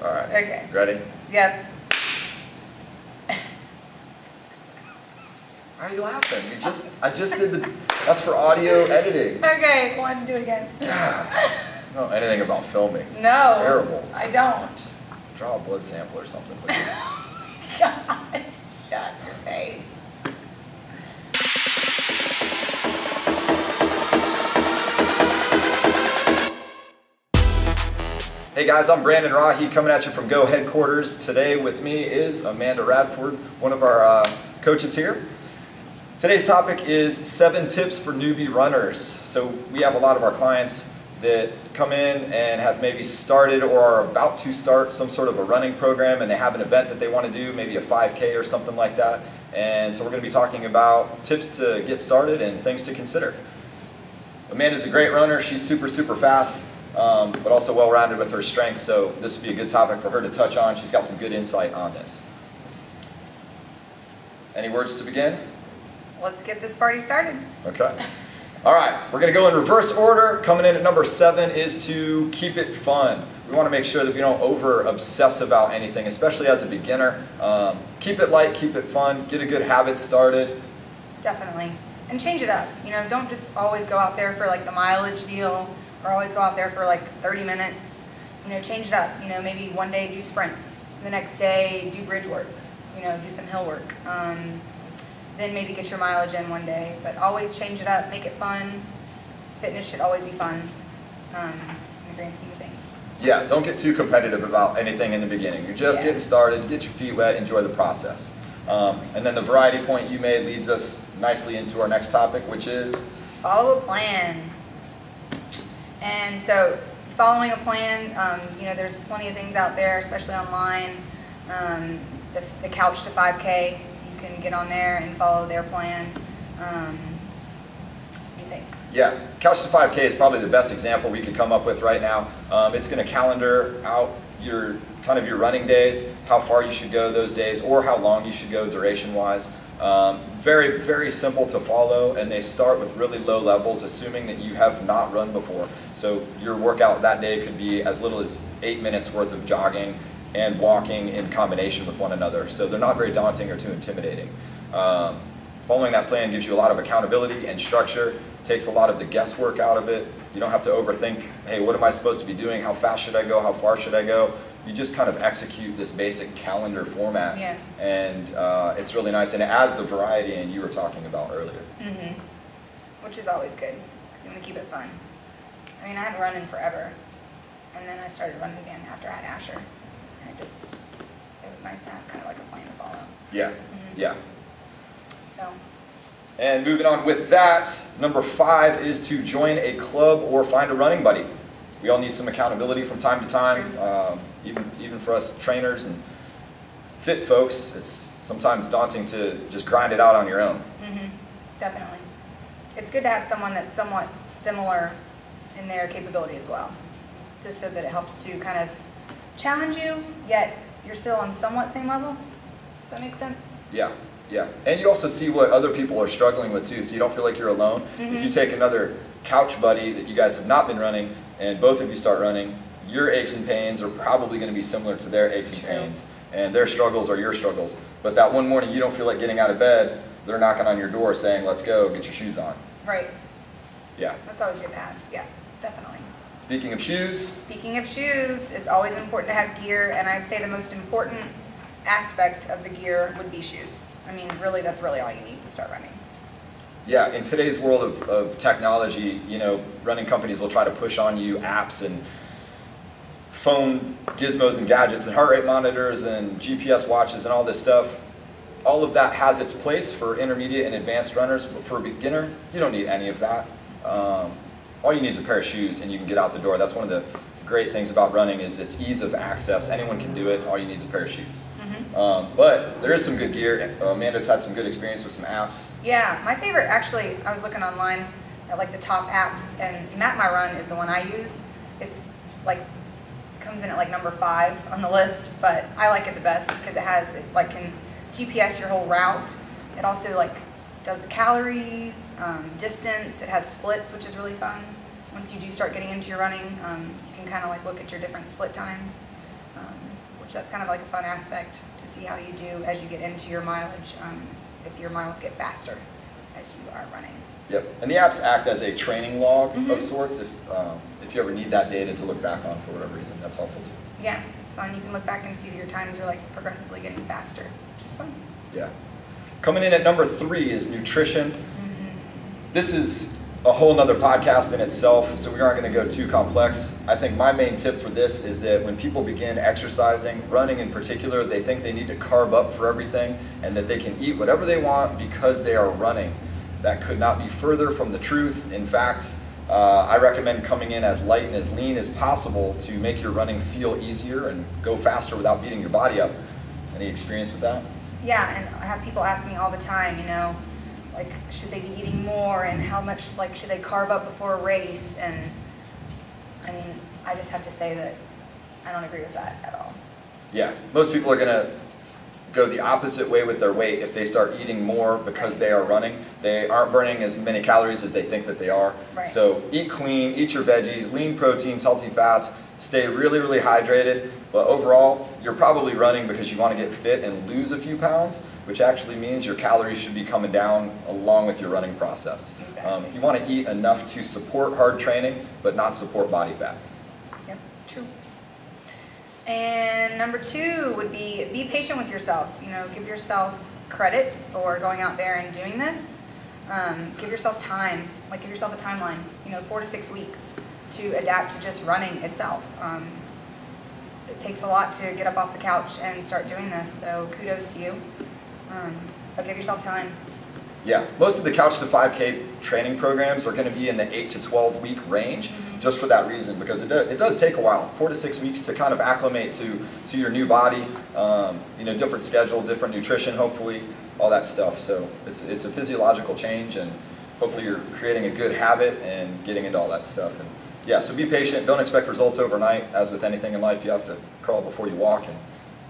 All right. Okay. Ready? Yep. Why are you laughing? I just did the, that's for audio editing. Okay, one, do it again. Gosh. I don't know anything about filming. No. It's terrible. I don't. Just draw a blood sample or something. God, shut your face. Hey guys, I'm Brandon Rahe coming at you from Go headquarters. Today with me is Amanda Radford, one of our coaches here. Today's topic is 7 tips for newbie runners. So we have a lot of our clients that come in and have maybe started or are about to start some sort of a running program, and they have an event that they want to do, maybe a 5K or something like that. And so we're going to be talking about tips to get started and things to consider. Amanda's a great runner. She's super fast, but also well-rounded with her strength, so this would be a good topic for her to touch on. She's got some good insight on this. Any words to begin? Let's get this party started. Okay. All right, we're going to go in reverse order. Coming in at number 7 is to keep it fun. We want to make sure that we don't over-obsess about anything, especially as a beginner. Keep it light, keep it fun, get a good habit started. Definitely. And change it up. You know, don't just always go out there for like the mileage deal or always go out there for like 30 minutes. You know, change it up. You know, maybe one day do sprints. The next day do bridge work. You know, do some hill work. Then maybe get your mileage in one day, but always change it up, make it fun. Fitness should always be fun in the grand scheme of things. Yeah, don't get too competitive about anything in the beginning. You're just getting started, get your feet wet, enjoy the process. And then the variety point you made leads us nicely into our next topic, which is? Follow a plan. And so following a plan, you know, there's plenty of things out there, especially online. The Couch to 5K. Can get on there and follow their plan. What do you think? Yeah, Couch to 5K is probably the best example we could come up with right now. It's going to calendar out your your running days, how far you should go those days, or how long you should go duration-wise. Very simple to follow, and they start with really low levels, assuming that you have not run before. So your workout that day could be as little as 8 minutes worth of jogging and walking in combination with one another. So they're not very daunting or too intimidating. Following that plan gives you a lot of accountability and structure, takes a lot of the guesswork out of it. You don't have to overthink, hey, what am I supposed to be doing? How fast should I go? How far should I go? You just kind of execute this basic calendar format. Yeah. And it's really nice, and it adds the variety and you were talking about earlier. Mm-hmm. Which is always good, because you want to keep it fun. I mean, I hadn't run in forever, and then I started running again after I had Asher. It was nice to have kind of like a plan to follow. Yeah, yeah. So. And moving on with that, number 5 is to join a club or find a running buddy. We all need some accountability from time to time, even for us trainers and fit folks. It's sometimes daunting to just grind it out on your own. Definitely. It's good to have someone that's somewhat similar in their capability as well, just so that it helps to kind of challenge you, yet you're still on somewhat same level. Does that make sense? Yeah, yeah. And you also see what other people are struggling with too, so you don't feel like you're alone. If you take another couch buddy that you guys have not been running, and both of you start running, your aches and pains are probably going to be similar to their aches and pains, and their struggles are your struggles. But that one morning you don't feel like getting out of bed, they're knocking on your door saying, let's go, get your shoes on. Right. Yeah. That's always good to have. Yeah, definitely. Speaking of shoes. Speaking of shoes, it's always important to have gear, and I'd say the most important aspect of the gear would be shoes. I mean, really, that's really all you need to start running. Yeah, in today's world of technology, you know, running companies will try to push on you apps and phone gizmos and gadgets and heart rate monitors and GPS watches and all this stuff. All of that has its place for intermediate and advanced runners, but for a beginner, you don't need any of that. All you need is a pair of shoes and you can get out the door. That's one of the great things about running is its ease of access. Anyone can do it. All you need is a pair of shoes. But there is some good gear. Amanda's had some good experience with some apps. Yeah, my favorite, actually, I was looking online at like the top apps, and Map My Run is the one I use. It's like, comes in at like number 5 on the list, but I like it the best because it like can GPS your whole route. It also like does the calories, distance. It has splits, which is really fun. Once you do start getting into your running, you can kind of like look at your different split times. which that's kind of like a fun aspect to see how you do as you get into your mileage, if your miles get faster as you are running. Yep, and the apps act as a training log of sorts if you ever need that data to look back on for whatever reason. That's helpful too. Yeah, it's fun. You can look back and see that your times are like progressively getting faster, which is fun. Yeah. Coming in at number 3 is nutrition. This is a whole nother podcast in itself, so we aren't going to go too complex. I think my main tip for this is that when people begin exercising, running in particular, they think they need to carb up for everything and that they can eat whatever they want because they are running. That could not be further from the truth. In fact, I recommend coming in as light and as lean as possible to make your running feel easier and go faster without beating your body up. Any experience with that? Yeah, and I have people ask me all the time, you know, like, should they be eating more and how much, like, should they carb up before a race? And I mean, I just have to say that I don't agree with that at all. Yeah, most people are gonna go the opposite way with their weight if they start eating more because they are running. They aren't burning as many calories as they think that they are. Right. So eat clean, eat your veggies, lean proteins, healthy fats, stay really, really hydrated. But overall, you're probably running because you want to get fit and lose a few pounds, which actually means your calories should be coming down along with your running process. Exactly. You want to eat enough to support hard training, but not support body fat. Yep, true. And number 2 would be patient with yourself. You know, give yourself credit for going out there and doing this. Give yourself time, like give yourself a timeline, you know, 4 to 6 weeks to adapt to just running itself. It takes a lot to get up off the couch and start doing this, so kudos to you. But give yourself time. Yeah, most of the Couch to 5K training programs are going to be in the 8 to 12 week range, just for that reason, because it does take a while, 4 to 6 weeks to kind of acclimate to your new body, you know, different schedule, different nutrition, hopefully, all that stuff. So it's a physiological change, and hopefully you're creating a good habit and getting into all that stuff. And yeah, so be patient. Don't expect results overnight. As with anything in life, you have to crawl before you walk, and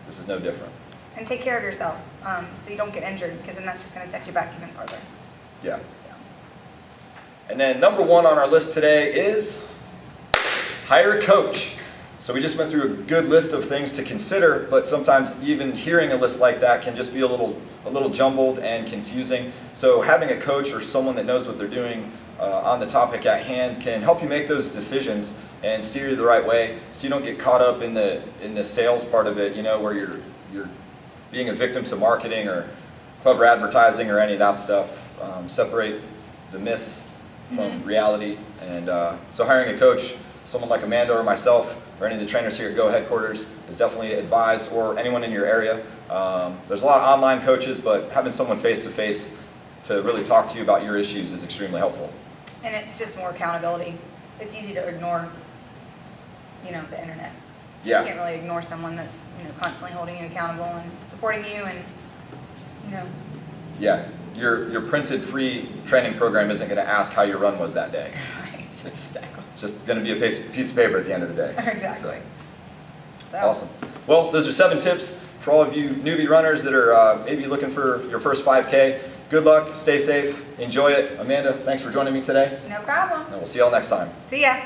this is no different. And take care of yourself so you don't get injured, because then that's just going to set you back even farther. Yeah. So. And then number 1 on our list today is hire a coach. So we just went through a good list of things to consider, but sometimes even hearing a list like that can just be a little jumbled and confusing. So having a coach or someone that knows what they're doing on the topic at hand can help you make those decisions and steer you the right way, so you don't get caught up in the sales part of it, you know, where you're being a victim to marketing or clever advertising or any of that stuff. Separate the myths from reality. And so hiring a coach, someone like Amanda or myself or any of the trainers here at Go headquarters, is definitely advised, or anyone in your area. There's a lot of online coaches, but having someone face-to-face to really talk to you about your issues is extremely helpful. And it's just more accountability. It's easy to ignore, you know, the internet. Yeah. You can't really ignore someone that's, you know, constantly holding you accountable and supporting you, and, you know. Yeah, your printed free training program isn't going to ask how your run was that day. Right. It's just going to be a piece of paper at the end of the day. Exactly. So, awesome. Well, those are 7 tips for all of you newbie runners that are maybe looking for your first 5K. Good luck, stay safe, enjoy it. Amanda, thanks for joining me today. No problem. And we'll see y'all next time. See ya.